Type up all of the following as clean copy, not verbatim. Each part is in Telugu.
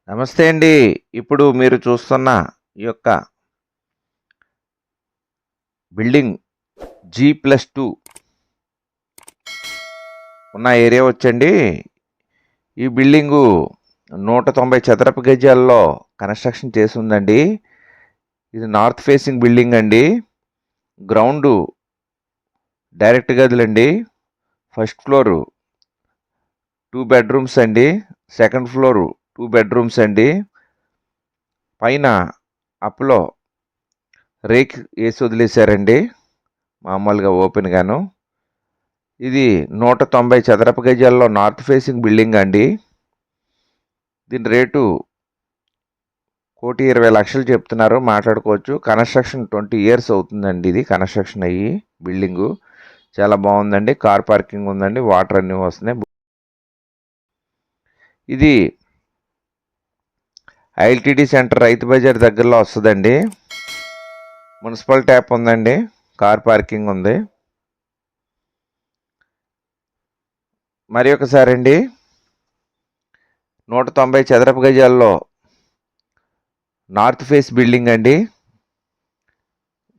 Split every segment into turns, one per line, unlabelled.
నమస్తే అండి. ఇప్పుడు మీరు చూస్తున్న ఈ యొక్క బిల్డింగ్ G+2 ఉన్న ఏరియా వచ్చండి. ఈ బిల్డింగు 190 చదరపు గజాల్లో కన్స్ట్రక్షన్ చేసి ఉందండి. ఇది నార్త్ ఫేసింగ్ బిల్డింగ్ అండి. గ్రౌండు డైరెక్ట్ గదులండి. ఫస్ట్ ఫ్లోరు 2 బెడ్రూమ్స్ అండి. సెకండ్ ఫ్లోరు 2 బెడ్రూమ్స్ అండి. పైన అప్‌లో రేక్ ఏసి వదిలేశారండి. మామూలుగా ఓపెన్‌గాను. ఇది 190 చదరపు గజాల్లో నార్త్ ఫేసింగ్ బిల్డింగ్ అండి. దీని రేటు 1,20,00,000 చెప్తున్నారు. మాట్లాడుకోవచ్చు. కన్స్ట్రక్షన్ 20 ఇయర్స్ అవుతుందండి ఇది కన్స్ట్రక్షన్ అయ్యి బిల్డింగు. చాలా బాగుందండి. కార్ పార్కింగ్ ఉందండి. వాటర్ అన్నీ వస్తున్నాయి. ఇది ఐఎల్టీడీ సెంటర్ రైతు బజార్ దగ్గరలో వస్తుందండి. మున్సిపల్ ట్యాప్ ఉందండి. కార్ పార్కింగ్ ఉంది. మరి ఒకసారి అండి 190 చదరపు గజాల్లో నార్త్ ఫేస్ బిల్డింగ్ అండి.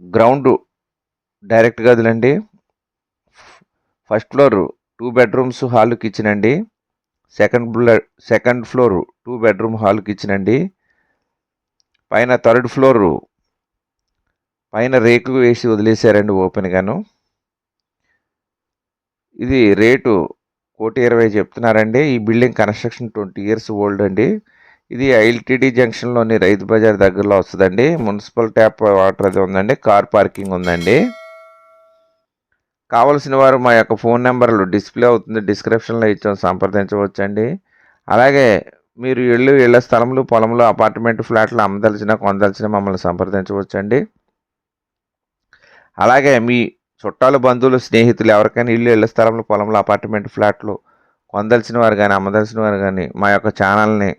గ్రౌండ్ డైరెక్ట్ గదులండి. First floor 2 bedrooms hall kitchen అండి. Second floor 2 bedroom hall kitchen అండి. పైన థర్డ్ ఫ్లోరు పైన రేకు వేసి వదిలేశారండి ఓపెన్గాను. ఇది రేటు 1,20,00,000 చెప్తున్నారండి. ఈ బిల్డింగ్ కన్స్ట్రక్షన్ 20 ఇయర్స్ ఓల్డ్ అండి. ఇది ఐఎల్టీడీ జంక్షన్లోని రైతు బజార్ దగ్గరలో వస్తుందండి. మున్సిపల్ ట్యాప్ వాటర్ అది ఉందండి. కార్ పార్కింగ్ ఉందండి. కావలసిన వారు మా యొక్క ఫోన్ నెంబర్లు డిస్ప్లే అవుతుంది, డిస్క్రిప్షన్లో ఇచ్చాం, సంప్రదించవచ్చండి. అలాగే మీరు ఇళ్ల స్థలములు, పొలములు, అపార్ట్మెంట్ ఫ్లాట్లు అమ్మదలిచిన, కొనదలిచిన మమ్మల్ని సంప్రదించవచ్చండి. అలాగే మీ చుట్టాలు, బంధువులు, స్నేహితులు ఎవరికైనా ఇళ్ల స్థలములు, పొలములు, అపార్ట్మెంట్ ఫ్లాట్లు కొనదలిచిన వారు కానీ, అమ్మదలిచిన వారు కానీ మా యొక్క ఛానల్ని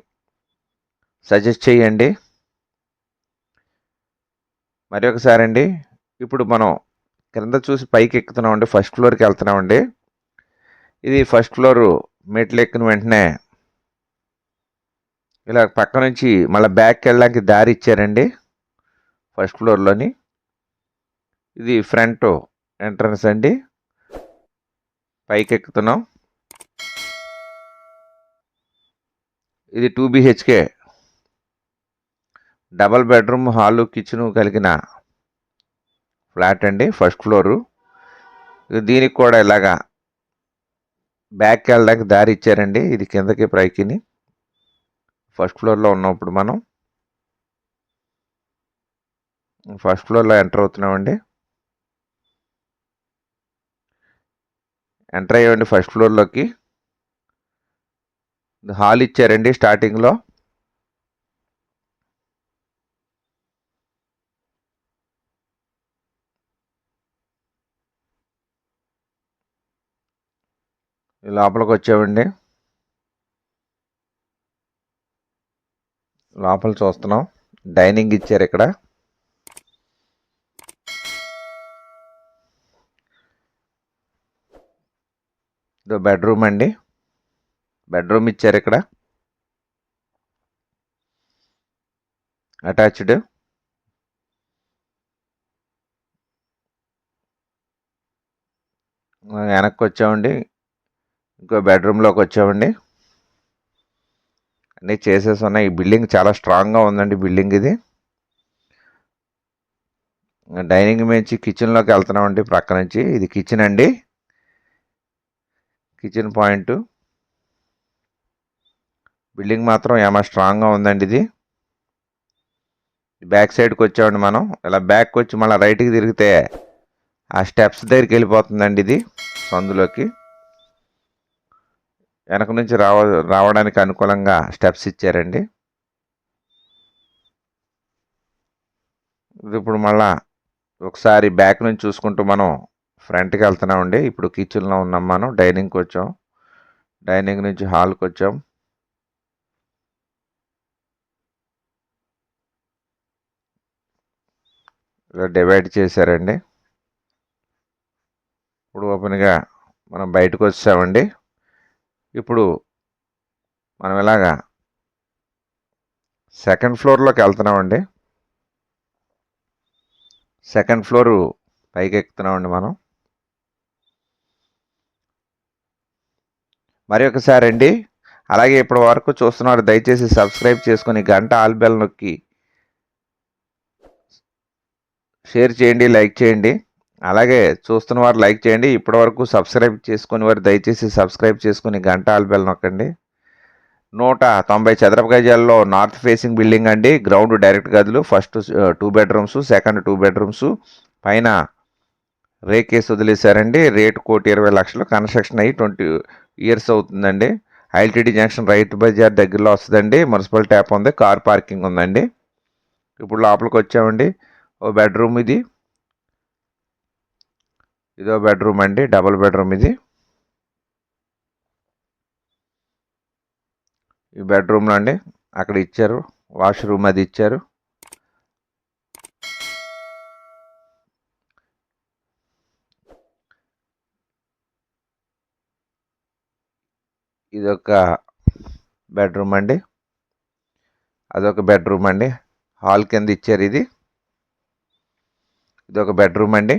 సజెస్ట్ చేయండి. మరి ఒకసారి అండి, ఇప్పుడు మనం క్రింద చూసి పైకి ఎక్కుతున్నామండి. ఫస్ట్ ఫ్లోర్కి వెళ్తున్నామండి. ఇది ఫస్ట్ ఫ్లోరు. మెట్లు ఎక్కిన వెంటనే ఇలా పక్క నుంచి మళ్ళీ బ్యాక్కి వెళ్ళడానికి దారి ఇచ్చారండి ఫస్ట్ ఫ్లోర్లోని. ఇది ఫ్రంట్ ఎంట్రన్స్ అండి. పైకి ఎక్కుతున్నాం. ఇది 2 BHK double bedroom hall kitchen కలిగిన ఫ్లాట్ అండి. First floor. దీనికి కూడా ఇలాగా బ్యాక్కి వెళ్ళడానికి దారి ఇచ్చారండి. ఇది కిందకి పైకిని. ఫస్ట్ ఫ్లోర్లో ఉన్నప్పుడు మనం ఫస్ట్ ఫ్లోర్లో ఎంటర్ అవుతున్నామండి. ఎంటర్ అయ్యామండి ఫస్ట్ ఫ్లోర్లోకి. హాల్ ఇచ్చారండి స్టార్టింగ్లో. లోపలికి వచ్చామండి. లోపల చూస్తున్నాం. డైనింగ్ ఇచ్చారు ఇక్కడ. ఇది బెడ్రూమ్ అండి. బెడ్రూమ్ ఇచ్చారు ఇక్కడ. అటాచ్డ్. వెనక్కి వచ్చామండి. ఇంకో బెడ్రూమ్లోకి వచ్చామండి. అన్నీ చేసేసి ఉన్నాయి. ఈ బిల్డింగ్ చాలా స్ట్రాంగ్గా ఉందండి. బిల్డింగ్ ఇది. డైనింగ్ నుంచి కిచెన్లోకి వెళ్తున్నామండి ప్రక్క నుంచి. ఇది కిచెన్ అండి. Kitchen point. బిల్డింగ్ మాత్రం ఏమో స్ట్రాంగ్గా ఉందండి ఇది. బ్యాక్ సైడ్కి వచ్చామండి మనం. ఇలా బ్యాక్ వచ్చి మళ్ళీ రైట్కి తిరిగితే ఆ స్టెప్స్ దగ్గరికి వెళ్ళిపోతుందండి ఇది సందులోకి. వెనక నుంచి రావడానికి అనుకూలంగా స్టెప్స్ ఇచ్చారండి. ఇది ఇప్పుడు మళ్ళా ఒకసారి బ్యాక్ నుంచి చూసుకుంటూ మనం ఫ్రంట్కి వెళ్తున్నామండి. ఇప్పుడు కిచెన్లో ఉన్నాం మనం. డైనింగ్కి వచ్చాం. డైనింగ్ నుంచి హాల్కి వచ్చాం. ఇలా డివైడ్ చేశారండి. ఇప్పుడు ఓపెన్గా మనం బయటకు వచ్చామండి. ఇప్పుడు మనం ఇలాగా సెకండ్ ఫ్లోర్లోకి వెళ్తున్నామండి. సెకండ్ ఫ్లోరు పైకి ఎక్కుతున్నామండి మనం. మరి ఒకసారి అండి, అలాగే ఇప్పటి వరకు చూస్తున్నారు దయచేసి సబ్స్క్రైబ్ చేసుకొని గంట ఆల్ బెల్ నొక్కి షేర్ చేయండి, లైక్ చేయండి. అలాగే చూస్తున్న వారు లైక్ చేయండి. ఇప్పటి వరకు సబ్స్క్రైబ్ చేసుకుని వారు దయచేసి సబ్స్క్రైబ్ చేసుకుని గంట ఆల్ బెల్ నొక్కండి. 190 చదరపు గజాల్లో నార్త్ ఫేసింగ్ బిల్డింగ్ అండి. గ్రౌండ్ డైరెక్ట్ గదులు. ఫస్ట్ 2 బెడ్రూమ్స్, సెకండ్ 2 బెడ్రూమ్స్, పైన రేకేసి వదిలేశారండి. రేటు 1,20,00,000. కన్స్ట్రక్షన్ అయ్యి 20 ఇయర్స్ అవుతుందండి. ఐఎల్టీడీ జంక్షన్ రైతు బజార్ దగ్గరలో వస్తుందండి. మున్సిపల్ ట్యాప్ ఉంది, కార్ పార్కింగ్ ఉందండి. ఇప్పుడు లోపలికి వచ్చామండి. ఓ బెడ్రూమ్ ఇది, ఇదో బెడ్రూమ్ అండి, డబుల్ బెడ్రూమ్ ఇది. ఈ బెడ్రూమ్లో అండి అక్కడ ఇచ్చారు, వాష్రూమ్ అది ఇచ్చారు. ఇదొక బెడ్రూమ్ అండి, అదొక బెడ్రూమ్ అండి. హాల్ కింద ఇచ్చారు ఇది. ఇదొక బెడ్రూమ్ అండి,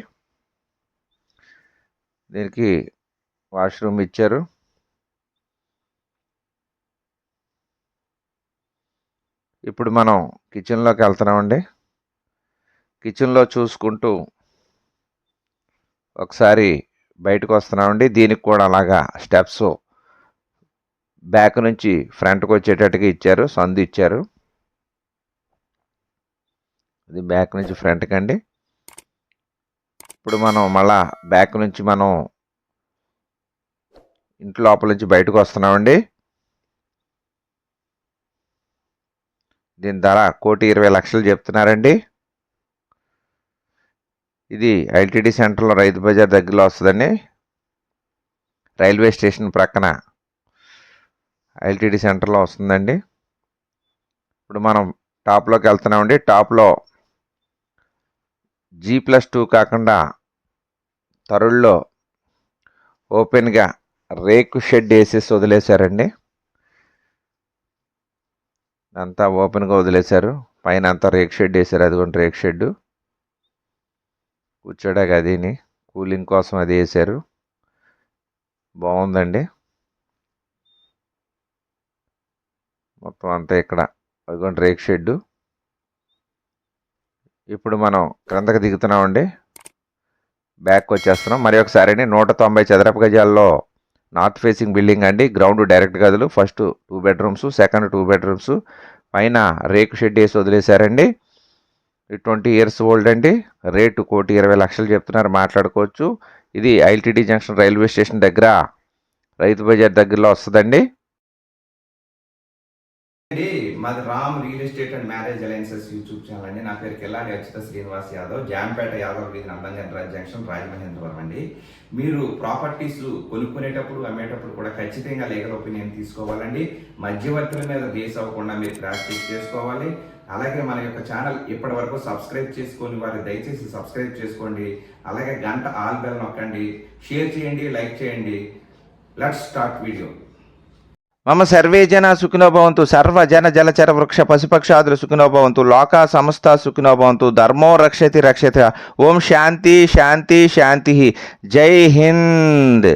దీనికి వాష్రూమ్ ఇచ్చారు. ఇప్పుడు మనం కిచెన్లోకి వెళ్తున్నామండి. కిచెన్లో చూసుకుంటూ ఒకసారి బయటకు వస్తున్నామండి. దీనికి కూడా అలాగా స్టెప్స్ బ్యాక్ నుంచి ఫ్రంట్కి వచ్చేటట్టుగా ఇచ్చారు, సందు ఇచ్చారు. ఇది బ్యాక్ నుంచి ఫ్రంట్కి అండి. ఇప్పుడు మనం మళ్ళా బ్యాక్ నుంచి మనం ఇంటి లోపల నుంచి బయటకు వస్తున్నామండి. దీని ధర 1,20,00,000 చెప్తున్నారండి. ఇది ఐఎల్టీడీ సెంటర్లో రైతు బజార్ దగ్గరలో వస్తుందండి. రైల్వే స్టేషన్ ప్రక్కన ఐఎల్టీడీ సెంటర్లో వస్తుందండి. ఇప్పుడు మనం టాప్లోకి వెళ్తున్నామండి. టాప్లో G+2 కాకుండా తరుళ్ళలో ఓపెన్గా రేకు షెడ్ వేసేసి వదిలేశారండి. అంతా ఓపెన్గా వదిలేశారు. పైన అంతా రేకు షెడ్ వేశారు. అదిగోండి రేకు షెడ్డు. కూర్చోడానికి అదిని కూలింగ్ కోసం అది వేశారు. బాగుందండి మొత్తం అంతా. ఇక్కడ అదిగోండి రేకు షెడ్డు. ఇప్పుడు మనం క్రిందకి దిగుతున్నామండి. బ్యాక్ వచ్చేస్తున్నాం. మరి ఒకసారి 190 చదరపు గజాల్లో నార్త్ ఫేసింగ్ బిల్డింగ్ అండి. గ్రౌండ్ డైరెక్ట్ గదులు. ఫస్ట్ 2 బెడ్రూమ్స్, సెకండ్ 2 బెడ్రూమ్స్, పైన రేకు షెడ్ వేసి వదిలేశారండి. 20 ఇయర్స్ ఓల్డ్ అండి. రేటు 1,20,00,000 చెప్తున్నారు, మాట్లాడుకోవచ్చు. ఇది ఐఎల్టీడీ జంక్షన్ రైల్వే స్టేషన్ దగ్గర రైతు బజార్ దగ్గరలో వస్తుందండి.
మాది Ram real estate and marriage alliances YouTube channel అండి. నా పేరు కెల్లాడి అచ్యుత శ్రీనివాస్ యాదవ్, జాంపేట యాదవ్ వీధి, నందంగన్ జంక్షన్, రాజమహేంద్రవరం అండి. మీరు ప్రాపర్టీస్ కొనుక్కునేటప్పుడు అమ్మేటప్పుడు కూడా ఖచ్చితంగా లీగల్ ఒపీనియన్ తీసుకోవాలండి. మధ్యవర్తుల మీద బేస్ అవ్వకుండా మీరు ప్రాక్టీస్ చేసుకోవాలి. అలాగే మన యొక్క ఛానల్ ఇప్పటి వరకు సబ్స్క్రైబ్ చేసుకొని వారు దయచేసి సబ్స్క్రైబ్ చేసుకోండి. అలాగే గంట ఆల్ బెల్ నొక్కండి, షేర్ చేయండి, లైక్ చేయండి. Let's start video.
మమ సర్వే జన సుఖినో భవంతు. సర్వ జన జలచర వృక్ష పశుపక్షాదులు సుఖినో భవంతు. లోకా సమస్త సుఖినో భవంతు. ధర్మో రక్షతి రక్షతి. ఓం శాంతి శాంతి శాంతి. జై హింద్.